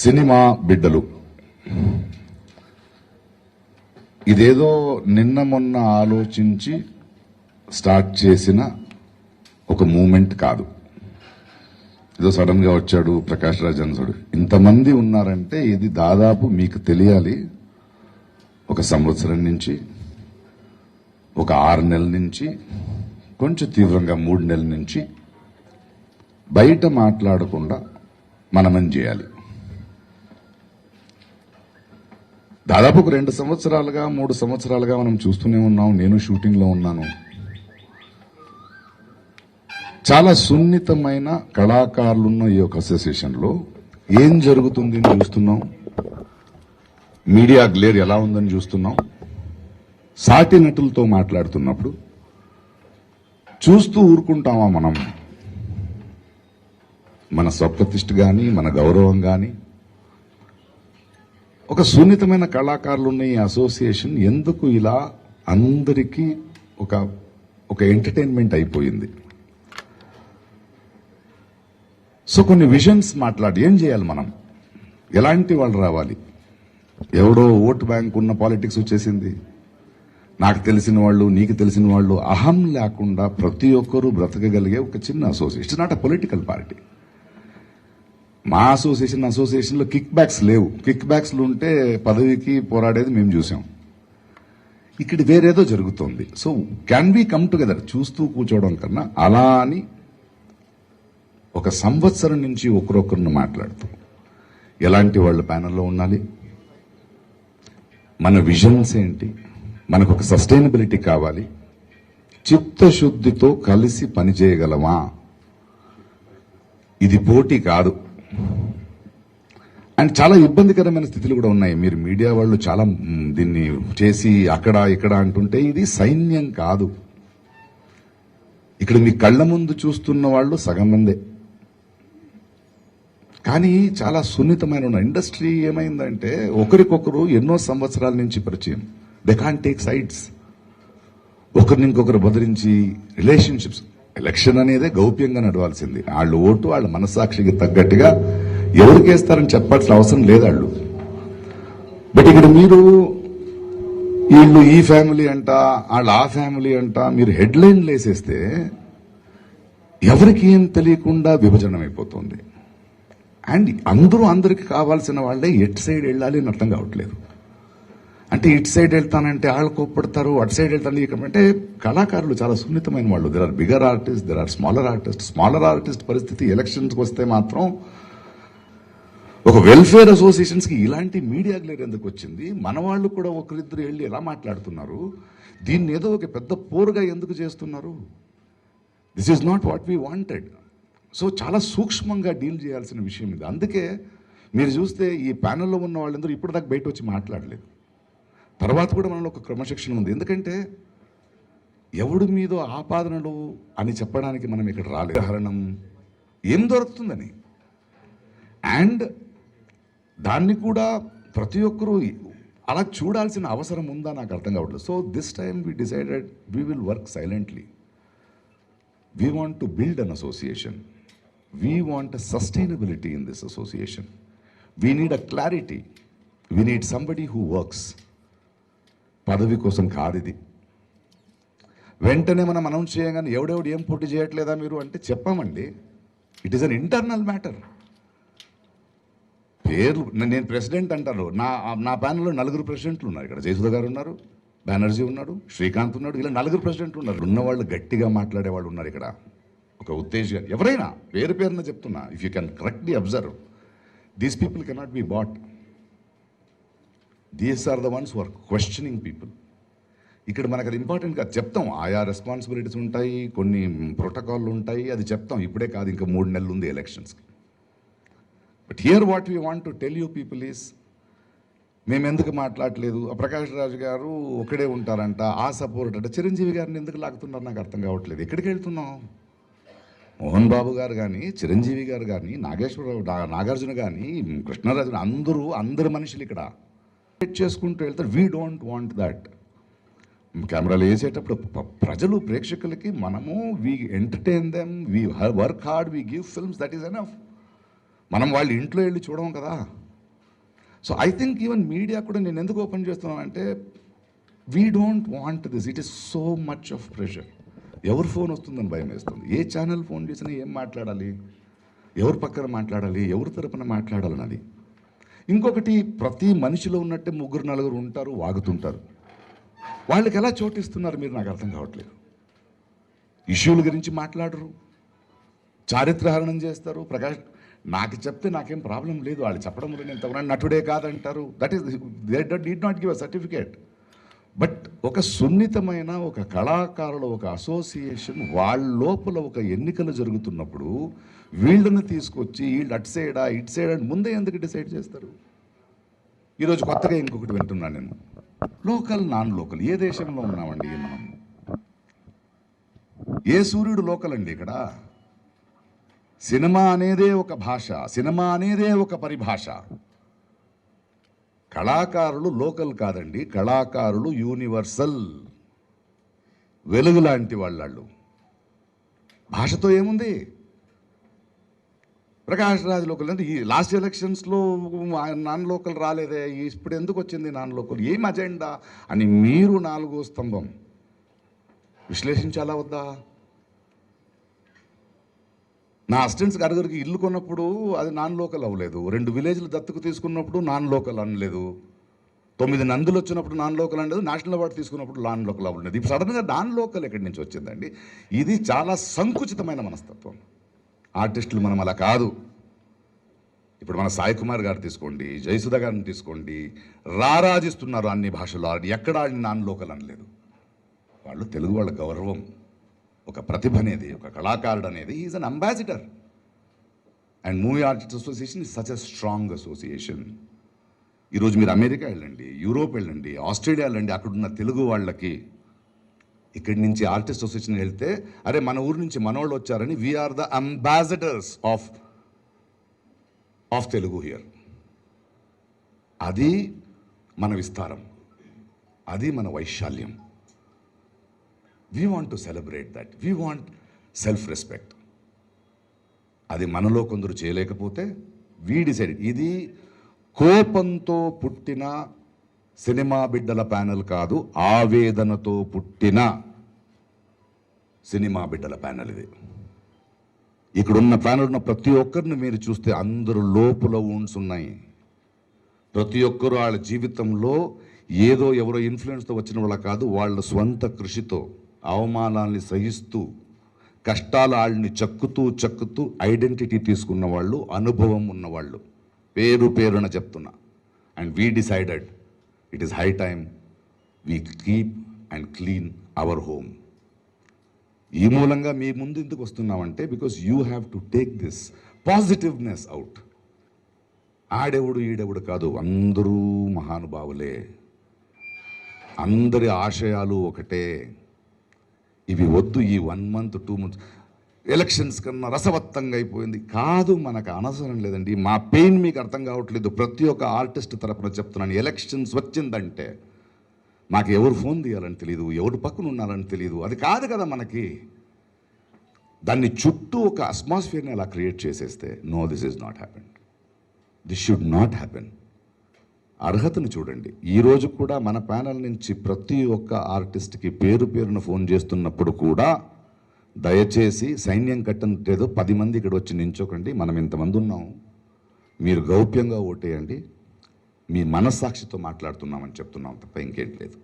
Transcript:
Cinema బిడ్డలు ఇదేదో నిన్న మొన్న ఆలోచించి స్టార్ట్ చేసిన ఒక మూమెంట్ కాదు. ఏదో సడన్ గా వచ్చాడు ప్రకాష్ రాజ్ అన్సుడు. ఇంతమంది ఉన్నారంటే ఇది దాదాపు మీకు తెలియాలి, ఒక సంవత్సరం నుంచి, ఒక 6 నెలల నుంచి, కొంచెం తీవ్రంగా 3 నెలల నుంచి బయట మాట్లాడకుండా మనమని చేయాలి. దాదాపు ఒక 2 సంవత్సరాలుగా 3 సంవత్సరాలుగా మనం చూస్తూనే ఉన్నాం. నేను షూటింగ్ లో ఉన్నాను. చాలా సున్నితమైన కళాకారులున్న ఈ యొక్క అసోసియేషన్ లో ఏం జరుగుతుంది అని చూస్తున్నాం. మీడియా గ్లేర్ ఎలా ఉందని చూస్తున్నాం. సాటి నటులతో మాట్లాడుతున్నప్పుడు చూస్తూ ఊరుకుంటామా మనం? మన స్వప్రతిష్ఠ గాని, మన గౌరవం గాని, ఒక సున్నితమైన కళాకారులు ఉన్న ఈ అసోసియేషన్ ఎందుకు ఇలా అందరికీ ఒక ఎంటర్టైన్మెంట్ అయిపోయింది? సో కొన్ని విజన్స్ మాట్లాడి ఏం చేయాలి మనం? ఎలాంటి వాళ్ళు రావాలి? ఎవడో ఓటు బ్యాంక్ ఉన్న పాలిటిక్స్ వచ్చేసింది. నాకు తెలిసిన వాళ్ళు, నీకు తెలిసిన వాళ్ళు, అహం లేకుండా ప్రతి ఒక్కరూ బ్రతకగలిగే ఒక చిన్న association. It's not a political party. మా అసోసియేషన్ లో కిక్ బ్యాక్స్ లేవు. కిక్ బ్యాక్స్ ఉంటే పదవికి పోరాడేది మేము చూసాం. ఇక్కడ వేరేదో జరుగుతోంది. So can be come together? చూస్తూ కూర్చోవడం కన్నా అలా అని ఒక సంవత్సరం నుంచి ఒకరొకరిని మాట్లాడుతూ ఎలాంటి వాళ్ళ ప్యానెల్లో ఉండాలి, మన విజన్స్ ఏంటి, మనకు ఒక సస్టైనబిలిటీ కావాలి, చిత్తశుద్ధితో కలిసి పనిచేయగలమా? ఇది పోటీ కాదు. అండ్ చాలా ఇబ్బందికరమైన స్థితులు కూడా ఉన్నాయి. మీరు మీడియా వాళ్ళు చాలా దీన్ని చేసి అక్కడ ఇక్కడ అంటుంటే ఇది సైన్యం కాదు. ఇక్కడ మీ కళ్ల ముందు చూస్తున్న వాళ్ళు సగం మందే, కానీ చాలా సున్నితమైన ఇండస్ట్రీ ఏమైందంటే ఒకరికొకరు ఎన్నో సంవత్సరాల నుంచి పరిచయం. They can't take sides. ఒకరిని ఇంకొకరు బదిరించి రిలేషన్షిప్స్. ఎలక్షన్ అనేదే గౌప్యంగా నడవాల్సింది. వాళ్ళు ఓటు వాళ్ళ మనసాక్షికి తగ్గట్టుగా ఎవరికేస్తారని చెప్పాల్సిన అవసరం లేదు వాళ్ళు. బట్ ఇక్కడ మీరు వీళ్ళు ఈ ఫ్యామిలీ అంట, వాళ్ళు ఆ ఫ్యామిలీ అంట, మీరు హెడ్లైన్లు వేసేస్తే ఎవరికి ఏం తెలియకుండా విభజన అయిపోతుంది. అండ్ అందరికి కావాల్సిన వాళ్ళే ఎటు సైడ్ వెళ్ళాలి అని అర్థం కావట్లేదు. అంటే ఇటు సైడ్ వెళ్తానంటే వాళ్ళు కోప్పడతారు, అటు సైడ్ వెళ్తాను. అంటే కళాకారులు చాలా సున్నితమైన వాళ్ళు. There are bigger artist, there are smaller artist. Smaller artist పరిస్థితి ఎలక్షన్స్కి వస్తే మాత్రం ఒక వెల్ఫేర్ అసోసియేషన్స్ కి ఇలాంటి మీడియా గ్లేర్ ఎందుకు వచ్చింది? మన వాళ్ళు కూడా ఒకరిద్దరు వెళ్ళి ఎలా మాట్లాడుతున్నారు? దీన్ని ఏదో ఒక పెద్ద పోరుగా ఎందుకు చేస్తున్నారు? This is not what we wanted. So చాలా సూక్ష్మంగా డీల్ చేయాల్సిన విషయం ఇది. అందుకే మీరు చూస్తే ఈ ప్యానెల్లో ఉన్న వాళ్ళందరూ ఇప్పటిదాకా బయట వచ్చి మాట్లాడలేదు. తర్వాత కూడా మనలో ఒక క్రమశిక్షణ ఉంది. ఎందుకంటే ఎవడి మీదో ఆపాదనలు అని చెప్పడానికి మనం ఇక్కడ రాలేదు. ఉదాహరణం ఏం దొరుకుతుందని. అండ్ దాన్ని కూడా ప్రతి ఒక్కరూ అలా చూడాల్సిన అవసరం ఉందా నాకు అర్థం కావట్లేదు. So this time we decided we will work silently. We want to build an association. We want a sustainability in this association. We need a clarity. We need somebody who works. పదవి కోసం కాదు ఇది. వెంటనే మనం announce చేయగానే ఎవడెవడు ఏం పోటీ చేయట్లేదా మీరు అంటే చెప్పామండి. It is an internal matter. పేర్లు నేను ప్రెసిడెంట్ అంటారు. నా ప్యానెల్లో 4 ప్రెసిడెంట్లు ఉన్నారు. ఇక్కడ జయసుధ గారు ఉన్నారు, బెనర్జీ ఉన్నాడు, శ్రీకాంత్ ఉన్నాడు. ఇలా 4 ప్రెసిడెంట్లు ఉన్నారు. ఉన్నవాళ్ళు గట్టిగా మాట్లాడేవాళ్ళు ఉన్నారు. ఇక్కడ ఒక ఉత్తేజ్ గారు, ఎవరైనా పేరున చెప్తున్నా, if you can correctly observe, these people cannot be bought. These are the ones who are questioning people. ఇక్కడ మనకు అది ఇంపార్టెంట్ కాదు. చెప్తాం, ఆయా రెస్పాన్సిబిలిటీస్ ఉంటాయి, కొన్ని ప్రోటోకాల్లు ఉంటాయి, అది చెప్తాం. ఇప్పుడే కాదు, ఇంకా 3 నెలలు ఉంది ఎలక్షన్స్కి. But here what we want to tell you people is, మేము ఎందుకు మాట్లాడలేదు? ప్రకాష్ రాజ్ గారు ఒకడే ఉంటారంట, ఆ సపోర్ట్ అంటే చిరంజీవి గారిని ఎందుకు లాగుతున్నారు నాకు అర్థం కావట్లేదు. ఎక్కడికి వెళ్తున్నాం? మోహన్ బాబు గారు కానీ, చిరంజీవి గారు కానీ, నాగార్జున కానీ, కృష్ణరాజు, అందరు మనుషులు ఇక్కడ చేసుకుంటూ వెళ్తారు. We don't want that. కెమెరాలు వేసేటప్పుడు ప్రజలు, ప్రేక్షకులకి మనము we entertain them, we work hard, we give films, that is enough. మనం వాళ్ళ ఇంట్లో వెళ్ళి చూడము కదా. So I think even media కూడా నేను ఎందుకు ఓపెన్ చేస్తున్నానంటే we don't want this. It is so much of pressure. ఎవరు ఫోన్ వస్తుందని భయం వేస్తుంది. ఏ ఛానల్ ఫోన్ చేసినా ఏం మాట్లాడాలి, ఎవరు పక్కన మాట్లాడాలి, ఎవరి తరపున మాట్లాడాలన్నది. ఇంకొకటి, ప్రతి మనిషిలో ఉన్నట్టే ముగ్గురు నలుగురు ఉంటారు, వాగుతుంటారు. వాళ్ళకి ఎలా చోటిస్తున్నారు మీరు, నాకు అర్థం కావట్లేదు. ఇష్యూల గురించి మాట్లాడరు, చారిత్రహరణం చేస్తారు. ప్రకాష్ నాకు చెప్తే నాకేం ప్రాబ్లం లేదు, వాళ్ళు చెప్పడం వల్ల నేను తగిన నటుడే కాదంటారు. That is they did not give a certificate. But ఒక సున్నితమైన ఒక కళాకారుల ఒక అసోసియేషన్ వాళ్ళ లోపల ఒక ఎన్నికలు జరుగుతున్నప్పుడు వీళ్ళని తీసుకొచ్చి వీళ్ళు అటు సైడా ఇటు సైడ్ అని ముందే ఎందుకు డిసైడ్ చేస్తారు? ఈరోజు కొత్తగా ఇంకొకటి వింటున్నాను నేను, లోకల్ నాన్ లోకల్. ఏ దేశంలో ఉన్నామండి మనం? ఏ సూర్యుడు లోకల్ అండి ఇక్కడ? సినిమా అనేదే ఒక భాష, సినిమా అనేదే ఒక పరిభాష. కళాకారులు లోకల్ కాదండి, కళాకారులు యూనివర్సల్, వెలుగు లాంటి వాళ్ళు. భాషతో ఏముంది? ప్రకాష్ రాజ్ లోకల్ అంటే ఈ లాస్ట్ ఎలక్షన్స్లో నాన్ లోకల్ రాలేదే, ఇప్పుడు ఎందుకు వచ్చింది నాన్ లోకల్, ఏం అజెండా అని మీరు నాలుగో స్తంభం విశ్లేషించాలా వద్దా? నా అసిస్టెంట్స్ అరుగురికి ఇల్లు కొన్నప్పుడు అది నాన్ లోకల్ అవ్వలేదు, 2 విలేజ్లు దత్తుకు తీసుకున్నప్పుడు నాన్ లోకల్ అనలేదు, 9 నందులు వచ్చినప్పుడు నాన్ లోకల్ అనలేదు, నేషనల్ అవార్డు తీసుకున్నప్పుడు నాన్ లోకల్ అవ్వలేదు. ఇప్పుడు సడన్గా నాన్ లోకల్ ఎక్కడి నుంచి వచ్చిందండి? ఇది చాలా సంకుచితమైన మనస్తత్వం. ఆర్టిస్టులు మనం అలా కాదు. ఇప్పుడు మన సాయి కుమార్ గారు తీసుకోండి, జయసుధ గారిని తీసుకోండి, రారాజిస్తున్నారు అన్ని భాషల్లో. ఎక్కడ నాన్ లోకల్ అనలేదు. వాళ్ళు తెలుగు వాళ్ళ గౌరవం, ఒక ప్రతిభ అనేది, ఒక కళాకారుడు అనేది is an ambassador. And movie artist association is such a strong association. ఈరోజు మీరు అమెరికా వెళ్ళండి, యూరోప్ వెళ్ళండి, ఆస్ట్రేలియా వెళ్ళండి, అక్కడున్న తెలుగు వాళ్ళకి ఇక్కడి నుంచి ఆర్టిస్ట్ అసోసియేషన్ వెళ్తే అరే మన ఊరు నుంచి మనోళ్ళు వచ్చారని we are the ambassadors of Telugu here. అది మన విస్తారం, అది మన వైశాల్యం. We want to celebrate that. We want self respect. అది మనలో కొందరు చేయలేకపోతే వీ డిసైడ్. ఇది కోపంతో పుట్టిన సినిమా బిడ్డల ప్యానెల్ కాదు, ఆవేదనతో పుట్టిన సినిమా బిడ్డల ప్యానెల్ ఇది. ఇక్కడున్న ప్యానెల్ ఉన్న ప్రతి ఒక్కరిని మీరు చూస్తే అందరూ లోపల ఊన్స్ ఉన్నాయి. ప్రతి ఒక్కరు వాళ్ళ జీవితంలో ఏదో ఎవరో ఇన్ఫ్లుయెన్స్తో వచ్చిన వాళ్ళ కాదు, వాళ్ళ స్వంత కృషితో అవమానాల్ని సహిస్తూ కష్టాల వాళ్ళని చక్కుతూ ఐడెంటిటీ తీసుకున్న వాళ్ళు, అనుభవం ఉన్నవాళ్ళు, పేరున చెప్తున్నా. And we decided it is high time we keep and clean our home. ఈ మూలంగా మీ ముందు ఎందుకు వస్తున్నామంటే because you have to take this positiveness out. ఆడెవడు ఈడెవడు కాదు, అందరూ మహానుభావులే, అందరి ఆశయాలు ఒకటే. ఇవి వద్దు, ఈ 1 month 2 months ఎలక్షన్స్ కన్నా రసవత్తంగా అయిపోయింది కాదు, మనకు అనవసరం లేదండి. మా పెయిన్ మీకు అర్థం కావట్లేదు. ప్రతి ఒక్క ఆర్టిస్ట్ తరపున చెప్తున్నాను, ఎలక్షన్స్ వచ్చిందంటే మాకు ఎవరు ఫోన్ తీయాలని తెలియదు, ఎవరు పక్కన ఉన్నారని తెలియదు. అది కాదు కదా మనకి. దాన్ని చుట్టూ ఒక అట్మాస్ఫియర్ని అలా క్రియేట్ చేసేస్తే no, this is not happen, this should not happen. అర్హతను చూడండి. ఈరోజు కూడా మన ప్యానల్ నుంచి ప్రతి ఒక్క ఆర్టిస్ట్కి పేరున ఫోన్ చేస్తున్నప్పుడు కూడా దయచేసి సైన్యం కట్టంటేదో 10 మంది ఇక్కడ వచ్చి నించోకండి, మనం ఇంతమంది ఉన్నాం, మీరు గౌప్యంగా ఓటేయండి, మీ మనస్సాక్షితో మాట్లాడుతున్నామని చెప్తున్నాం తప్ప ఇంకేం లేదు.